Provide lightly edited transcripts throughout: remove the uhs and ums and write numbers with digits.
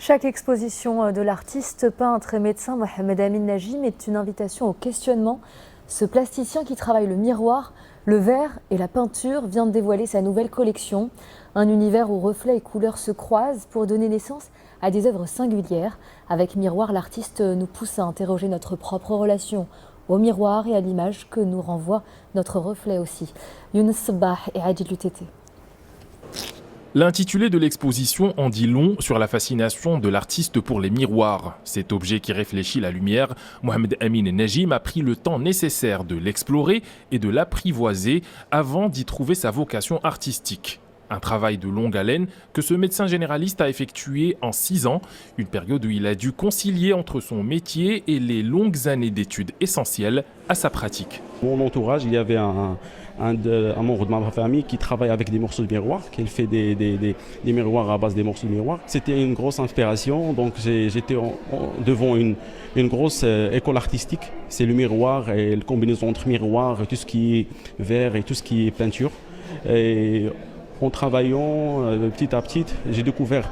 Chaque exposition de l'artiste, peintre et médecin Mohamed Amin Najim est une invitation au questionnement. Ce plasticien qui travaille le miroir, le verre et la peinture vient de dévoiler sa nouvelle collection. Un univers où reflets et couleurs se croisent pour donner naissance à des œuvres singulières. Avec Miroir, l'artiste nous pousse à interroger notre propre relation au miroir et à l'image que nous renvoie notre reflet aussi. Younes Sabah et Adil Lutété. L'intitulé de l'exposition en dit long sur la fascination de l'artiste pour les miroirs. Cet objet qui réfléchit la lumière, Mohamed Amin Najim a pris le temps nécessaire de l'explorer et de l'apprivoiser avant d'y trouver sa vocation artistique. Un travail de longue haleine que ce médecin généraliste a effectué en 6 ans, une période où il a dû concilier entre son métier et les longues années d'études essentielles à sa pratique. Mon entourage, il y avait un membre de ma famille qui travaille avec des morceaux de miroir, qui fait des miroirs à base des morceaux de miroir. C'était une grosse inspiration, donc j'étais devant une grosse école artistique. C'est le miroir et la combinaison entre miroir, tout ce qui est verre et tout ce qui est peinture. Et en travaillant petit à petit, j'ai découvert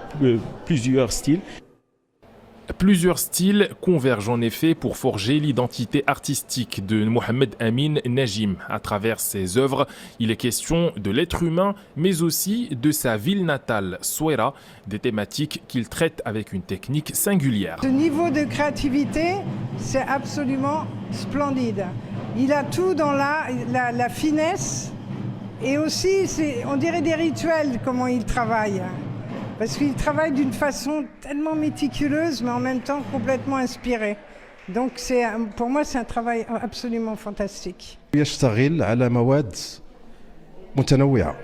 plusieurs styles. Plusieurs styles convergent en effet pour forger l'identité artistique de Mohamed Amin Najim. À travers ses œuvres, il est question de l'être humain, mais aussi de sa ville natale, Souaira, des thématiques qu'il traite avec une technique singulière. Ce niveau de créativité, c'est absolument splendide. Il a tout dans la finesse et aussi, on dirait des rituels, comment il travaille. Parce qu'il travaille d'une façon tellement méticuleuse, mais en même temps complètement inspirée. Donc pour moi, c'est un travail absolument fantastique. يشتغل على مواد متنوعة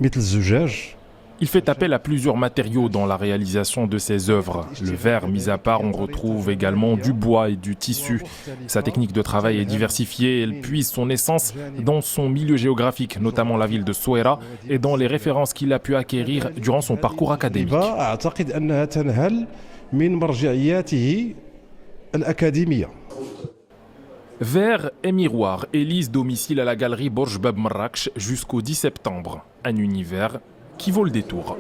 مثل الزجاج. Il fait appel à plusieurs matériaux dans la réalisation de ses œuvres. Le verre mis à part, on retrouve également du bois et du tissu. Sa technique de travail est diversifiée, elle puise son essence dans son milieu géographique, notamment la ville de Souaira, et dans les références qu'il a pu acquérir durant son parcours académique. أعتقد أنها تنهل من مرجعياته الأكاديمية. Verre et miroir élisent domicile à la galerie Borj Bab Marrakech jusqu'au 10 septembre. Un univers qui vaut le détour.